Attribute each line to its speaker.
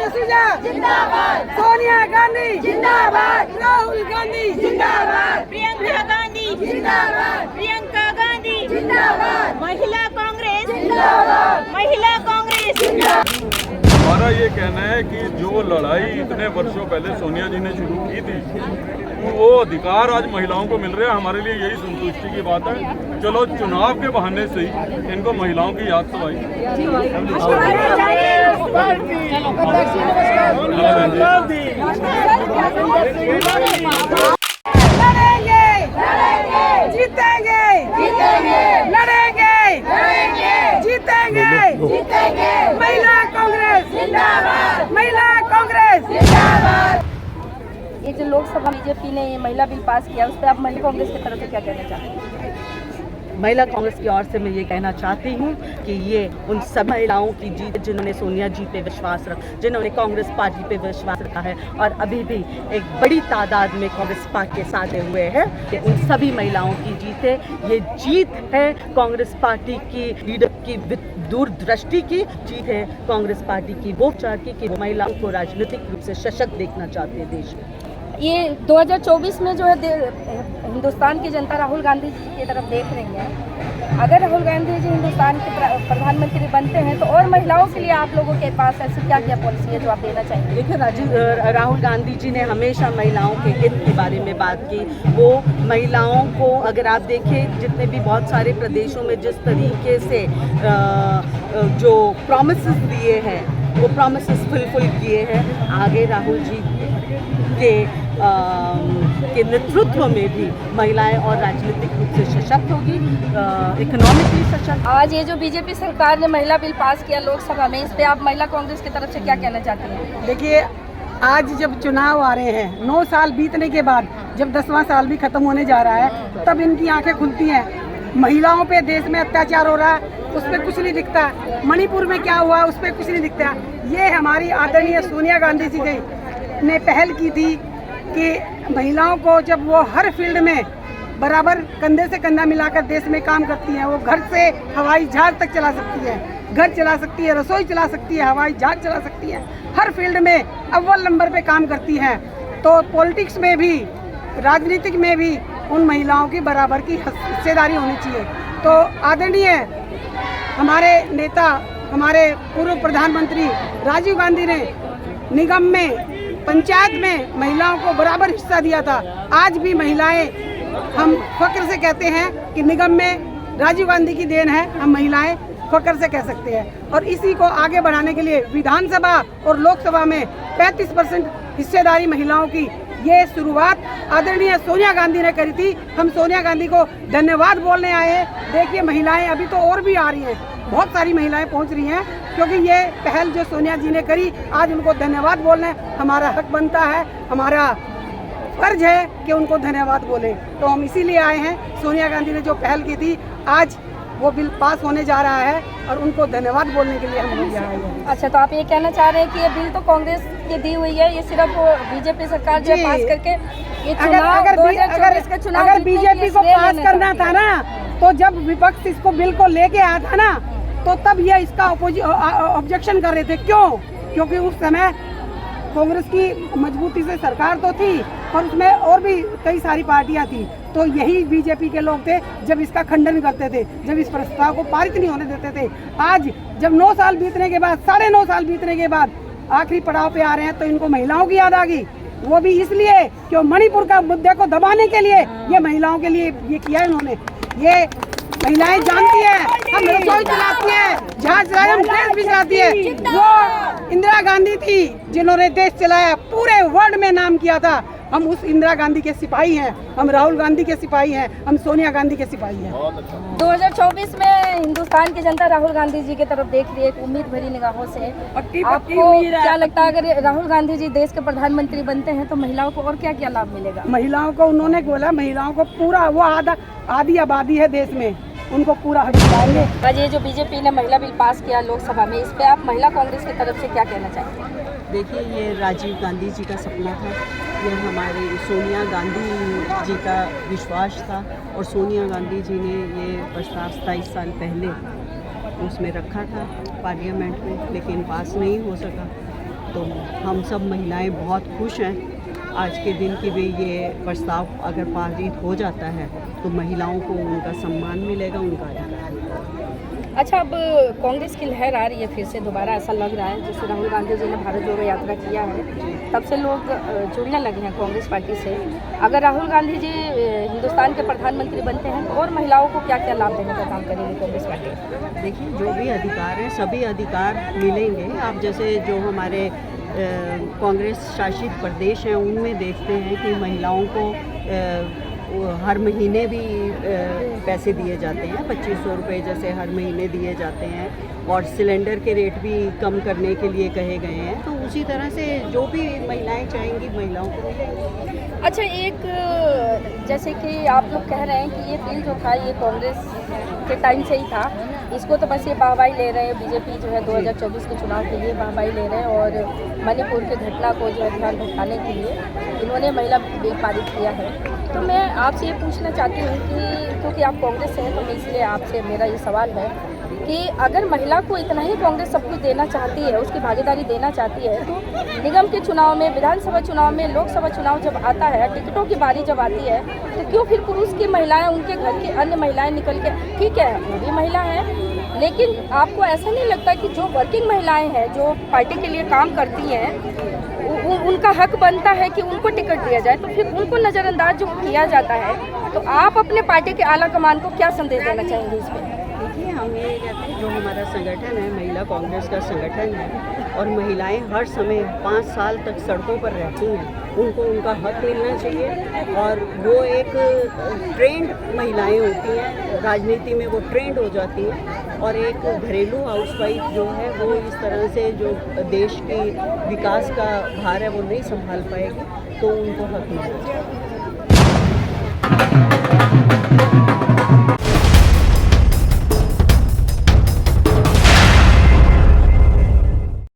Speaker 1: सुजा जिंदाबाद, सोनिया गांधी जिंदाबाद, राहुल गांधी जिंदाबाद,
Speaker 2: प्रियंका गांधी
Speaker 1: जिंदाबाद,
Speaker 2: प्रियंका गांधी
Speaker 1: जिंदाबाद,
Speaker 2: महिला कांग्रेस
Speaker 1: जिंदाबाद,
Speaker 2: महिला कांग्रेस
Speaker 3: हमारा ये कहना है कि जो लड़ाई इतने वर्षों पहले सोनिया जी ने शुरू की थी, वो अधिकार आज महिलाओं को मिल रहे हैं। हमारे लिए यही संतुष्टि की बात है। चलो चुनाव के बहाने से ही इनको महिलाओं की याद तो आई।
Speaker 1: लड़ेंगे जीतेंगे, लड़ेंगे जीतेंगे, महिला कांग्रेस जिंदाबाद, महिला कांग्रेस जिंदाबाद।
Speaker 4: ये जो लोकसभा बीजेपी ने ये महिला बिल पास किया, उस पर आप महिला कांग्रेस की तरफ से क्या कहना चाहते हैं?
Speaker 5: महिला कांग्रेस की ओर से मैं ये कहना चाहती हूँ कि ये उन सब महिलाओं की जीत जिन्होंने सोनिया जी पे विश्वास रखा, जिन्होंने कांग्रेस पार्टी पे विश्वास रखा है और अभी भी एक बड़ी तादाद में कांग्रेस पार्टी के साथ हुए हैं। ये उन सभी महिलाओं की जीत है। ये जीत है कांग्रेस पार्टी की लीडर की दूरदृष्टि की जीत है, कांग्रेस पार्टी की वो चाहती कि वो महिलाओं को राजनीतिक रूप से सशक्त देखना चाहते हैं देश में।
Speaker 4: ये 2024 में जो है हिंदुस्तान की जनता राहुल गांधी जी की तरफ देख रही है। अगर राहुल गांधी जी हिंदुस्तान के प्रधानमंत्री बनते हैं तो और महिलाओं के लिए आप लोगों के पास ऐसी क्या क्या पॉलिसी है जो आप देना चाहेंगे?
Speaker 5: देखिए, राहुल गांधी जी ने हमेशा महिलाओं के हित के बारे में बात की। वो महिलाओं को, अगर आप देखें जितने भी बहुत सारे प्रदेशों में जिस तरीके से जो प्रॉमिसेस दिए हैं वो प्रॉमिसेस फुलफिल किए हैं। आगे राहुल जी के नेतृत्व में भी महिलाएं और राजनीतिक रूप से सशक्त होगी, इकोनॉमिकली सशक्त।
Speaker 4: आज ये जो बीजेपी सरकार ने महिला बिल पास किया लोकसभा में, इस पे आप महिला कांग्रेस की तरफ से क्या कहना चाहती हैं?
Speaker 1: देखिए, आज जब चुनाव आ रहे हैं, 9 साल बीतने के बाद जब 10वां साल भी खत्म होने जा रहा है, तब इनकी आंखें खुलती हैं। महिलाओं पे देश में अत्याचार हो रहा है, उस पर कुछ नहीं दिखता। मणिपुर में क्या हुआ, उस पर कुछ नहीं दिखता। ये हमारी आदरणीय सोनिया गांधी जी ने पहल की थी कि महिलाओं को, जब वो हर फील्ड में बराबर कंधे से कंधा मिलाकर देश में काम करती हैं, वो घर से हवाई जहाज तक चला सकती है, घर चला सकती है, रसोई चला सकती है, हवाई जहाज चला सकती है, हर फील्ड में अव्वल नंबर पे काम करती हैं। तो पॉलिटिक्स में भी, राजनीतिक में भी उन महिलाओं की बराबर की हिस्सेदारी होनी चाहिए। तो आदरणीय हमारे नेता, हमारे पूर्व प्रधानमंत्री राजीव गांधी ने निगम में, पंचायत में महिलाओं को बराबर हिस्सा दिया था। आज भी महिलाएं, हम फक्र से कहते हैं कि निगम में राजीव गांधी की देन है, हम महिलाएं फक्र से कह सकते हैं। और इसी को आगे बढ़ाने के लिए विधानसभा और लोकसभा में 35% हिस्सेदारी महिलाओं की, ये शुरुआत आदरणीय सोनिया गांधी ने करी थी। हम सोनिया गांधी को धन्यवाद बोलने आए हैं। देखिए, महिलाएं अभी तो और भी आ रही हैं, बहुत सारी महिलाएं पहुंच रही हैं, क्योंकि ये पहल जो सोनिया जी ने करी, आज उनको धन्यवाद बोलना हमारा हक बनता है, हमारा फर्ज है कि उनको धन्यवाद बोलें। तो हम इसीलिए आए हैं। सोनिया गांधी ने जो पहल की थी, आज वो बिल पास होने जा रहा है और उनको धन्यवाद बोलने के लिए हम यहाँ आए हैं।
Speaker 4: अच्छा, तो आप ये कहना चाह रहे हैं कि ये बिल तो कांग्रेस की दी हुई है, ये सिर्फ बीजेपी सरकार जो पास करके ये
Speaker 1: अगर बीजेपी को पास करना था ना, तो जब विपक्ष इसको बिल को लेके आया था ना, तो तब ये इसका ऑब्जेक्शन कर रहे थे। क्यों? क्योंकि उस समय कांग्रेस की मजबूती से सरकार तो थी और उसमें और भी कई सारी पार्टियां थी। तो यही बीजेपी के लोग थे जब इसका खंडन करते थे, जब इस प्रस्ताव को पारित नहीं होने देते थे। आज जब 9 साल बीतने के बाद, 9.5 साल बीतने के बाद आखिरी पड़ाव पे आ रहे हैं, तो इनको महिलाओं की याद आ गई। वो भी इसलिए कि मणिपुर का मुद्दे को दबाने के लिए ये महिलाओं के लिए ये किया इन्होंने। ये महिलाएं जानती हैं, हम रसोई चलाती हैं, जहाज चलाते, हम देश भी चलाती है। वो इंदिरा गांधी थी जिन्होंने देश चलाया, पूरे वर्ल्ड में नाम किया था। हम उस इंदिरा गांधी के सिपाही हैं, हम राहुल गांधी के सिपाही हैं, हम सोनिया गांधी के सिपाही हैं।
Speaker 4: 2024 में हिंदुस्तान की जनता राहुल गांधी जी की तरफ देख रही है एक उम्मीद भरी निगाहों से। आपको क्या लगता है, अगर राहुल गांधी जी देश के प्रधानमंत्री बनते हैं तो महिलाओं को और क्या क्या लाभ मिलेगा?
Speaker 1: महिलाओं को, उन्होंने बोला, महिलाओं को पूरा, वो आधी आबादी है देश में, उनको पूरा हक दिलाएंगे।
Speaker 4: आज ये जो बीजेपी ने महिला बिल पास किया लोकसभा में, इस पे आप महिला कांग्रेस की तरफ से क्या कहना चाहेंगे?
Speaker 5: देखिए, ये राजीव गांधी जी का सपना था, ये हमारे सोनिया गांधी जी का विश्वास था और सोनिया गांधी जी ने ये प्रस्ताव 27 साल पहले उसमें रखा था पार्लियामेंट में, लेकिन पास नहीं हो सका। तो हम सब महिलाएं बहुत खुश हैं आज के दिन की भी ये प्रस्ताव अगर पारित हो जाता है तो महिलाओं को उनका सम्मान मिलेगा, उनका अधिकार मिलेगा।
Speaker 4: अच्छा, अब कांग्रेस की लहर आ रही है फिर से दोबारा, ऐसा लग रहा है जैसे राहुल गांधी जी ने भारत जोड़ो यात्रा किया है तब से लोग जुड़ने लगे हैं कांग्रेस पार्टी से। अगर राहुल गांधी जी हिंदुस्तान के प्रधानमंत्री बनते हैं तो और महिलाओं को क्या क्या लाभ देने का काम करेगी कांग्रेस पार्टी?
Speaker 5: देखिए, जो भी अधिकार हैं सभी अधिकार मिलेंगे। आप जैसे जो हमारे कांग्रेस शासित प्रदेश हैं उनमें देखते हैं कि महिलाओं को हर महीने भी पैसे दिए जाते हैं, 2500 रुपये जैसे हर महीने दिए जाते हैं, और सिलेंडर के रेट भी कम करने के लिए कहे गए हैं। तो उसी तरह से जो भी महिलाएं चाहेंगी महिलाओं को मिलेंगे।
Speaker 4: अच्छा, एक जैसे कि आप लोग कह रहे हैं कि ये बिल जो था ये कांग्रेस के टाइम से ही था, इसको तो बस ये वाहवाही ले रहे हैं, बीजेपी जो है 2024 के चुनाव के लिए वाहवाही ले रहे हैं, और मणिपुर की घटना को जो है ध्यान भटकाने के लिए इन्होंने महिला बिल पारित किया है। तो मैं आपसे ये पूछना चाहती हूँ कि क्योंकि आप कांग्रेस से हैं तो मैं इसलिए आपसे मेरा ये सवाल है कि अगर महिला को इतना ही कांग्रेस सब कुछ देना चाहती है, उसकी भागीदारी देना चाहती है, तो निगम के चुनाव में, विधानसभा चुनाव में, लोकसभा चुनाव जब आता है, टिकटों की बारी जब आती है, तो क्यों फिर पुरुष की महिलाएं, उनके घर की अन्य महिलाएं निकल के, ठीक है वो भी महिला हैं, लेकिन आपको ऐसा नहीं लगता कि जो वर्किंग महिलाएं हैं, जो पार्टी के लिए काम करती हैं, उनका हक बनता है कि उनको टिकट दिया जाए, तो फिर उनको नज़रअंदाज जो किया जाता है, तो आप अपने पार्टी के आला कमान को क्या संदेश देना चाहेंगे इस पर?
Speaker 5: देखिए, हम ये कहते हैं जो हमारा संगठन है महिला कांग्रेस का संगठन है, और महिलाएं हर समय 5 साल तक सड़कों पर रहती हैं, उनको उनका हक मिलना चाहिए। और वो एक ट्रेंड महिलाएं होती हैं, राजनीति में वो ट्रेंड हो जाती हैं, और एक घरेलू हाउसवाइफ जो है वो इस तरह से जो देश की विकास का भार है वो नहीं संभाल पाएगी, तो उनको हक मिलना चाहिए।